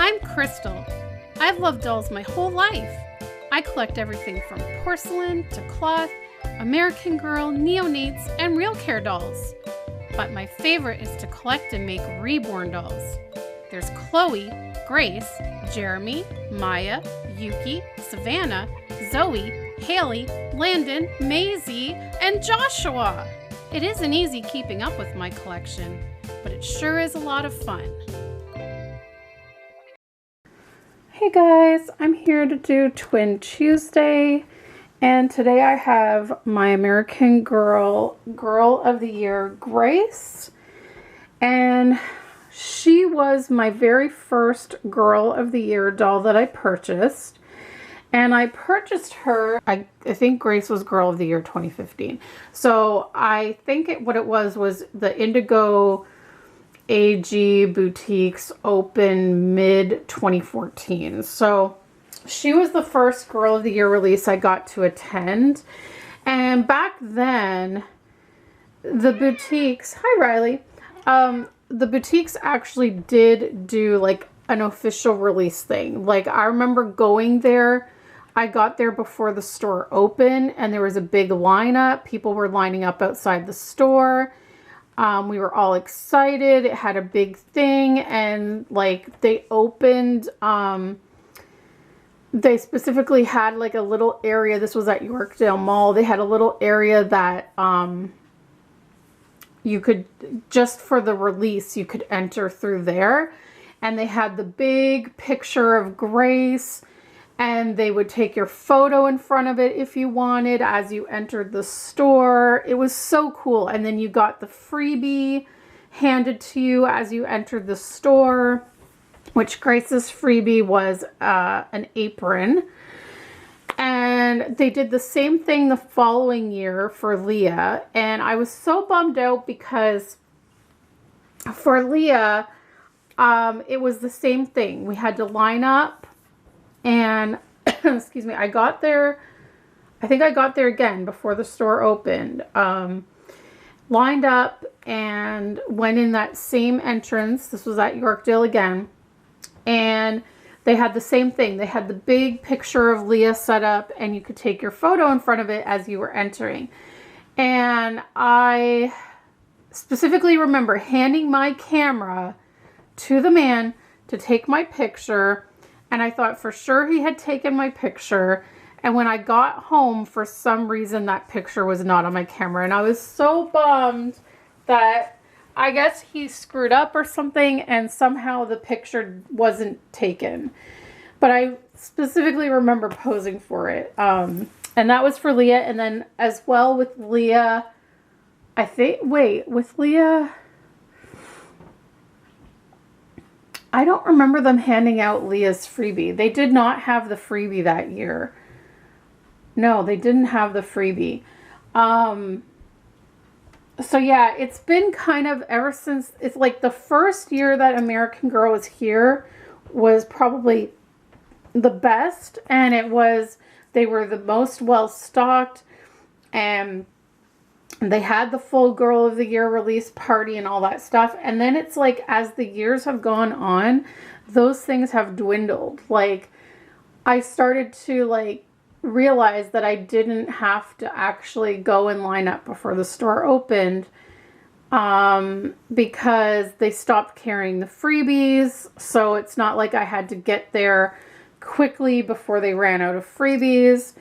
I'm Krystle. I've loved dolls my whole life. I collect everything from porcelain to cloth, American Girl, neonates, and real care dolls. But my favorite is to collect and make reborn dolls. There's Chloe, Grace, Jeremy, Maya, Yuki, Savannah, Zoe, Haley, Landon, Maisie, and Joshua. It isn't easy keeping up with my collection, but it sure is a lot of fun. Hey guys, I'm here to do Twin Tuesday, and today I have my American Girl of the Year, Grace, and she was my very first Girl of the Year doll that I purchased, and I purchased her, I think Grace was Girl of the Year 2015, so I think what it was the Indigo AG Boutiques open mid 2014. So she was the first Girl of the Year release I got to attend. And back then, the boutiques, hi Riley, the boutiques actually did do like an official release thing. Like I remember going there, I got there before the store opened and there was a big lineup. People were lining up outside the store. We were all excited. It had a big thing, and like they opened, they specifically had like a little area. This was at Yorkdale Mall. They had a little area that you could, just for the release, you could enter through there. And they had the big picture of Grace, and they would take your photo in front of it if you wanted as you entered the store. It was so cool. And then you got the freebie handed to you as you entered the store, which Grace's freebie was an apron. And they did the same thing the following year for Leah. And I was so bummed out because for Leah, it was the same thing. We had to line up. And, excuse me, I got there, I think I got there again before the store opened, lined up and went in that same entrance. This was at Yorkdale again. And they had the same thing. They had the big picture of Leah set up and you could take your photo in front of it as you were entering. And I specifically remember handing my camera to the man to take my picture. And I thought for sure he had taken my picture. And when I got home, for some reason, that picture was not on my camera. And I was so bummed that I guess he screwed up or something and somehow the picture wasn't taken. But I specifically remember posing for it. And that was for Leah. And then as well with Leah, I think, wait, with Leah, I don't remember them handing out Leah's freebie. They did not have the freebie that year. No, they didn't have the freebie. So yeah, it's been kind of ever since, it's like the first year that American Girl was here was probably the best. And it was, they were the most well-stocked, and they had the full Girl of the Year release party and all that stuff. And then it's like, as the years have gone on, those things have dwindled. Like, I started to like realize that I didn't have to actually go and line up before the store opened, because they stopped carrying the freebies. So it's not like I had to get there quickly before they ran out of freebies.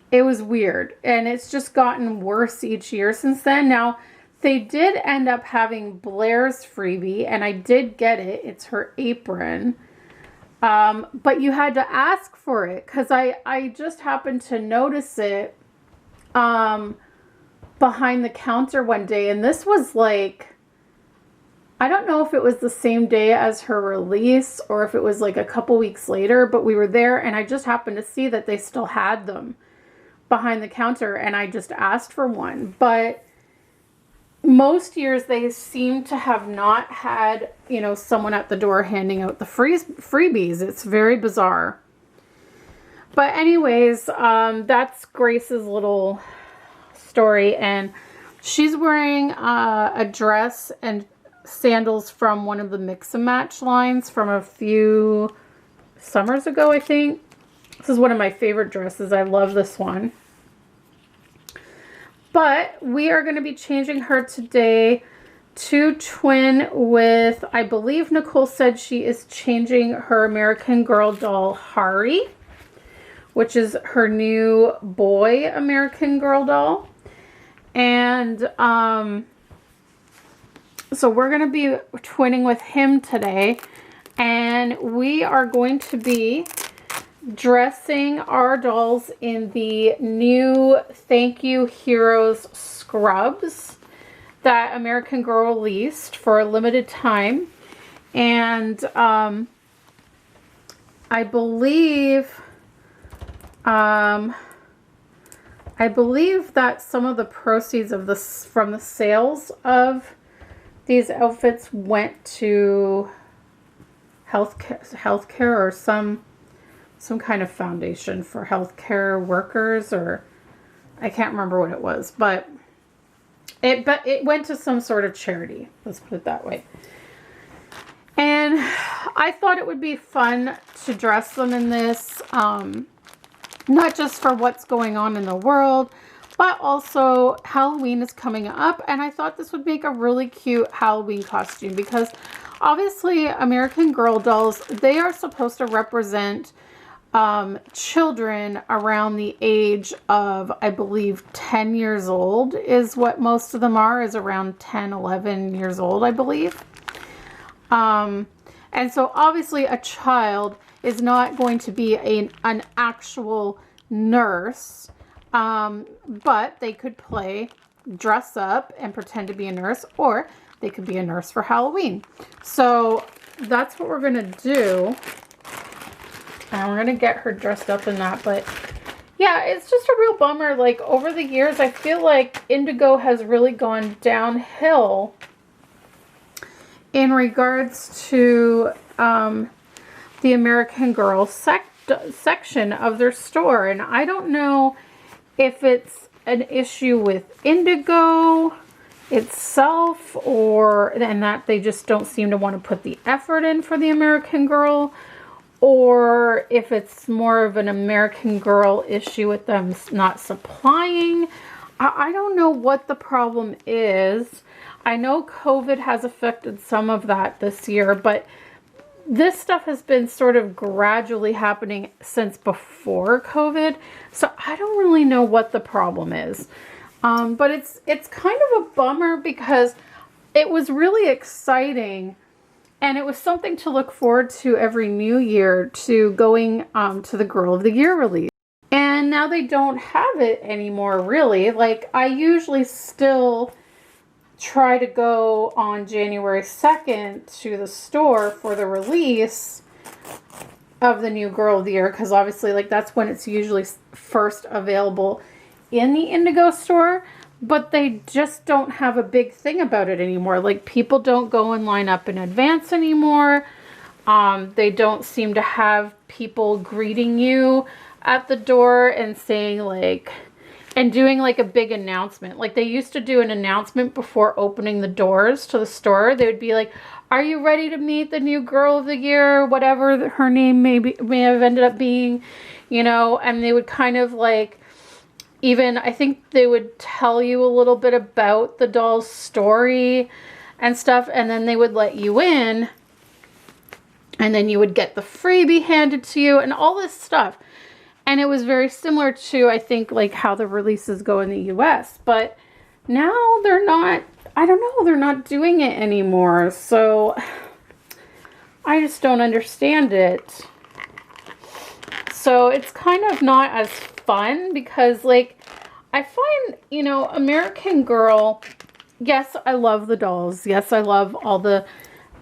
It was weird, and it's just gotten worse each year since then. Now, they did end up having Blair's freebie, and I did get it. It's her apron. But you had to ask for it, because I just happened to notice it behind the counter one day, and this was like, I don't know if it was the same day as her release or if it was like a couple weeks later, but we were there, and I just happened to see that they still had them behind the counter, and I just asked for one. But most years they seem to have not had, you know, someone at the door handing out the freebies. It's very bizarre. But anyways, that's Grace's little story, and she's wearing a dress and sandals from one of the mix and match lines from a few summers ago, I think. This is one of my favorite dresses. I love this one. But we are going to be changing her today to twin with, I believe Nicole said she is changing her American Girl doll Hari, which is her new boy American Girl doll. And so we're going to be twinning with him today. And we are going to be dressing our dolls in the new Thank You Heroes scrubs that American Girl released for a limited time. And I believe that some of the proceeds of this from the sales of these outfits went to healthcare or some kind of foundation for healthcare workers, or I can't remember what it was, but it went to some sort of charity. Let's put it that way. And I thought it would be fun to dress them in this, not just for what's going on in the world, but also Halloween is coming up, and I thought this would make a really cute Halloween costume because obviously American Girl dolls, they are supposed to represent children around the age of, I believe, 10 years old is what most of them are, is around 10, 11 years old, I believe. And so obviously a child is not going to be an actual nurse, but they could dress up and pretend to be a nurse, or they could be a nurse for Halloween. So that's what we're going to do. And we're going to get her dressed up in that. But yeah, it's just a real bummer. Like, over the years, I feel like Indigo has really gone downhill in regards to the American Girl section of their store. And I don't know if it's an issue with Indigo itself, and that they just don't seem to want to put the effort in for the American Girl, or if it's more of an American Girl issue with them not supplying. I don't know what the problem is. I know COVID has affected some of that this year, but this stuff has been sort of gradually happening since before COVID. So I don't really know what the problem is. But it's kind of a bummer because it was really exciting. And it was something to look forward to every new year, to going to the Girl of the Year release. And now they don't have it anymore, really. Like, I usually still try to go on January 2nd to the store for the release of the new Girl of the Year, because obviously, like, that's when it's usually first available in the Indigo store. But they just don't have a big thing about it anymore. Like, people don't go and line up in advance anymore. They don't seem to have people greeting you at the door and saying, like, and doing like a big announcement. Like, they used to do an announcement before opening the doors to the store. They would be like, are you ready to meet the new Girl of the Year? Whatever her name may have ended up being, you know, and they would kind of like, even, I think they would tell you a little bit about the doll's story and stuff, and then they would let you in, and then you would get the freebie handed to you and all this stuff. And it was very similar to, I think, like how the releases go in the US. But now they're not, I don't know, they're not doing it anymore. So I just don't understand it. So it's kind of not as fun because, like, I find, you know, American Girl, yes, I love the dolls. Yes, I love all the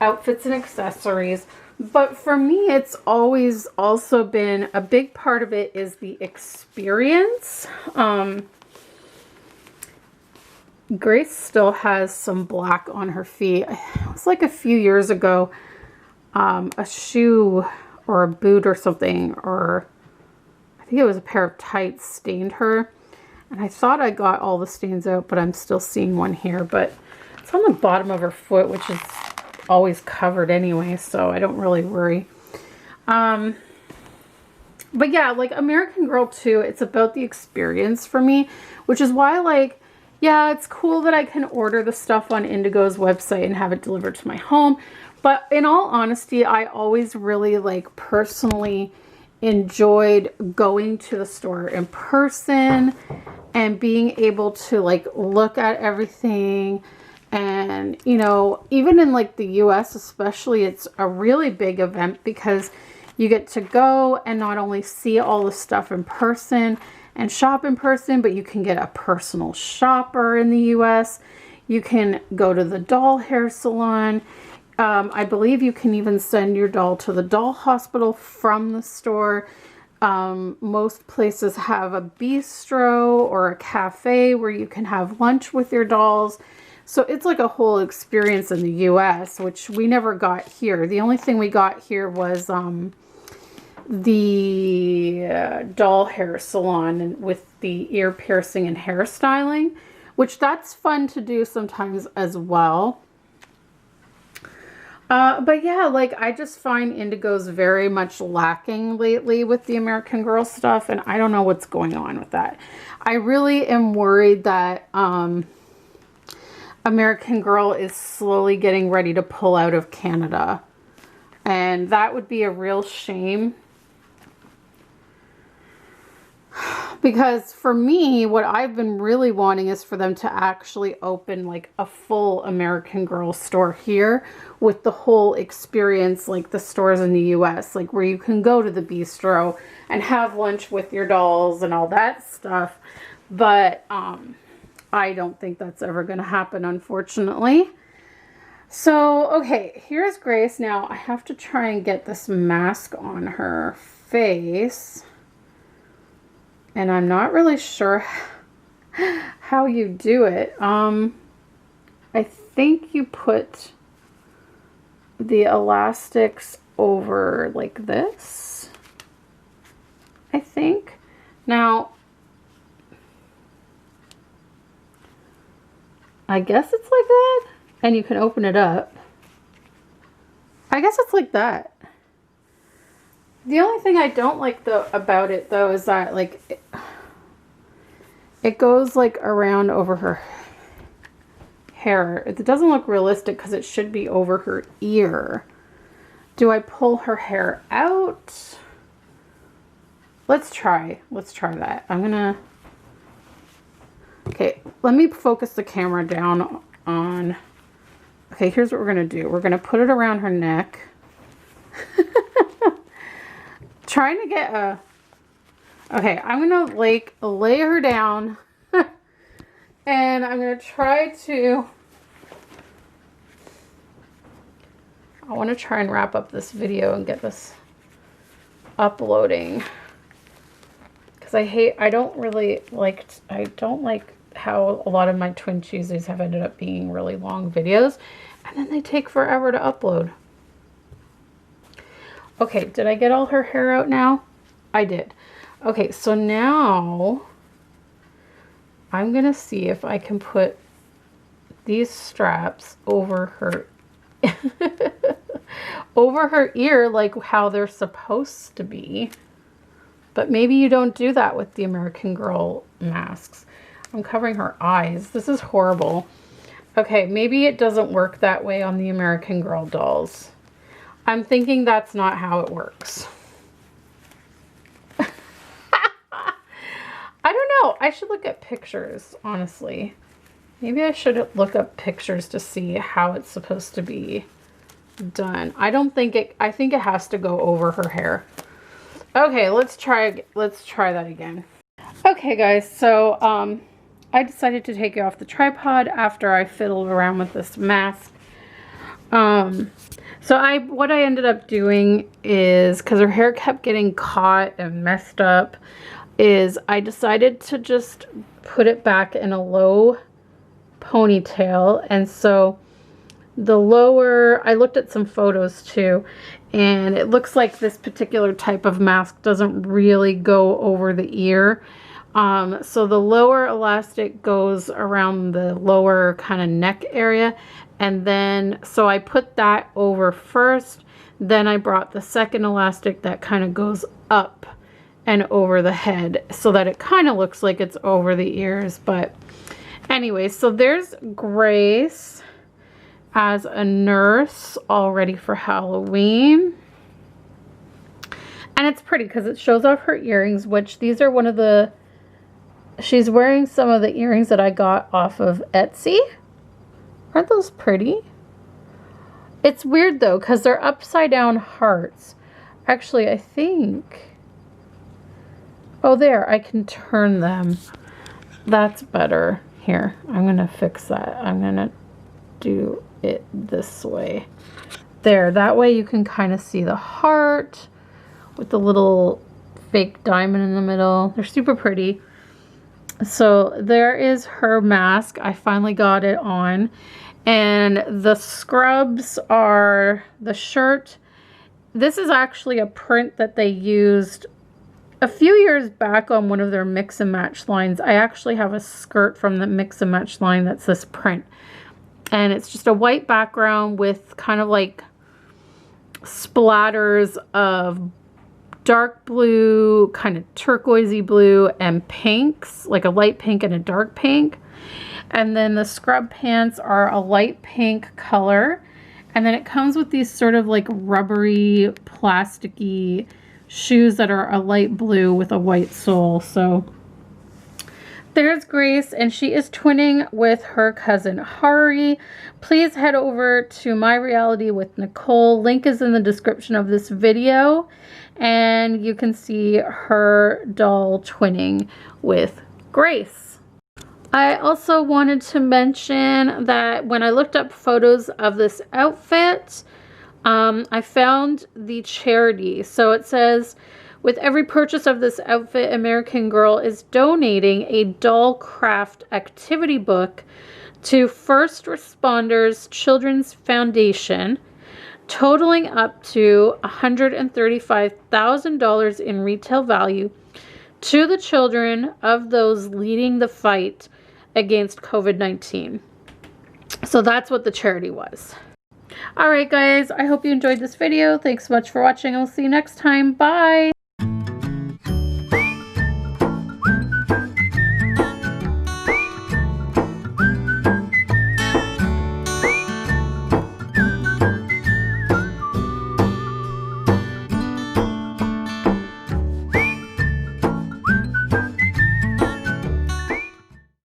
outfits and accessories. But for me, it's always also been a big part of it is the experience. Grace still has some black on her feet. It was like a few years ago, a shoe or a boot or something, or I think it was a pair of tights, stained her. And I thought I got all the stains out, but I'm still seeing one here. But It's on the bottom of her foot, which is always covered anyway, so I don't really worry. But yeah, like American Girl 2, it's about the experience for me, which is why, like, yeah, it's cool that I can order the stuff on Indigo's website and have it delivered to my home. But in all honesty, I always really, like, personally enjoyed going to the store in person and being able to, like, look at everything. And, you know, even in, like, the US especially, it's a really big event because you get to go and not only see all the stuff in person and shop in person, but you can get a personal shopper in the US. You can go to the doll hair salon. I believe you can even send your doll to the doll hospital from the store. Most places have a bistro or a cafe where you can have lunch with your dolls. So it's like a whole experience in the US, which we never got here. The only thing we got here was the doll hair salon with the ear piercing and hairstyling, which that's fun to do sometimes as well. But yeah, like, I just find Indigo's very much lacking lately with the American Girl stuff, and I don't know what's going on with that. I really am worried that American Girl is slowly getting ready to pull out of Canada, and that would be a real shame. Because for me, what I've been really wanting is for them to actually open like a full American Girl store here with the whole experience, like the stores in the US, like where you can go to the bistro and have lunch with your dolls and all that stuff. But I don't think that's ever going to happen, unfortunately. So, okay, here's Grace. Now, I have to try and get this mask on her face. And I'm not really sure how you do it. I think you put the elastics over like this, I think. Now, I guess it's like that. And you can open it up. I guess it's like that. The only thing I don't like about it though is that like it goes like around over her hair. It doesn't look realistic because it should be over her ear. Do I pull her hair out? Let's try that. Okay, let me focus the camera down on, okay, here's what we're gonna do. We're gonna put it around her neck. Trying to get a, okay, I'm gonna like lay her down and I'm gonna try to, I want to try and wrap up this video and get this uploading because I don't like how a lot of my Twin Tuesdays have ended up being really long videos and then they take forever to upload. Okay, did I get all her hair out now? I did. Okay, so now I'm gonna see if I can put these straps over her over her ear like how they're supposed to be. But maybe you don't do that with the American Girl masks. I'm covering her eyes. This is horrible. Okay, maybe it doesn't work that way on the American Girl dolls. I'm thinking that's not how it works. I don't know. I should look at pictures, honestly. Maybe I should look up pictures to see how it's supposed to be done. I think it has to go over her hair. Okay, let's try that again. Okay, guys, so I decided to take it off the tripod after I fiddled around with this mask. So what I ended up doing is, because her hair kept getting caught and messed up, is I decided to just put it back in a low ponytail. And so the lower, I looked at some photos too, and it looks like this particular type of mask doesn't really go over the ear. So the lower elastic goes around the lower kind of neck area. And then, so I put that over first. Then I brought the second elastic that kind of goes up and over the head so that it kind of looks like it's over the ears. But anyway, so there's Grace as a nurse all ready for Halloween. And it's pretty because it shows off her earrings, which these are one of the, she's wearing some of the earrings that I got off of Etsy. Aren't those pretty? It's weird though because they're upside down hearts. Actually, I think, oh there, I can turn them. That's better. Here, I'm gonna fix that. I'm gonna do it this way. There, that way you can kind of see the heart with the little fake diamond in the middle. They're super pretty. So there is her mask. I finally got it on. And the scrubs are the shirt. This is actually a print that they used a few years back on one of their mix and match lines. I actually have a skirt from the mix and match line that's this print. And it's just a white background with kind of like splatters of dark blue, kind of turquoisey blue, and pinks, like a light pink and a dark pink. And then the scrub pants are a light pink color. And then it comes with these sort of like rubbery, plasticky shoes that are a light blue with a white sole. So there's Grace, and she is twinning with her cousin Hari. Please head over to My Reality with Nicole. Link is in the description of this video. And you can see her doll twinning with Grace. I also wanted to mention that when I looked up photos of this outfit, I found the charity. So it says, with every purchase of this outfit, American Girl is donating a doll craft activity book to First Responders Children's Foundation, totaling up to $135,000 in retail value to the children of those leading the fight against COVID-19. So that's what the charity was. All right, guys, I hope you enjoyed this video. Thanks so much for watching. I'll see you next time. Bye.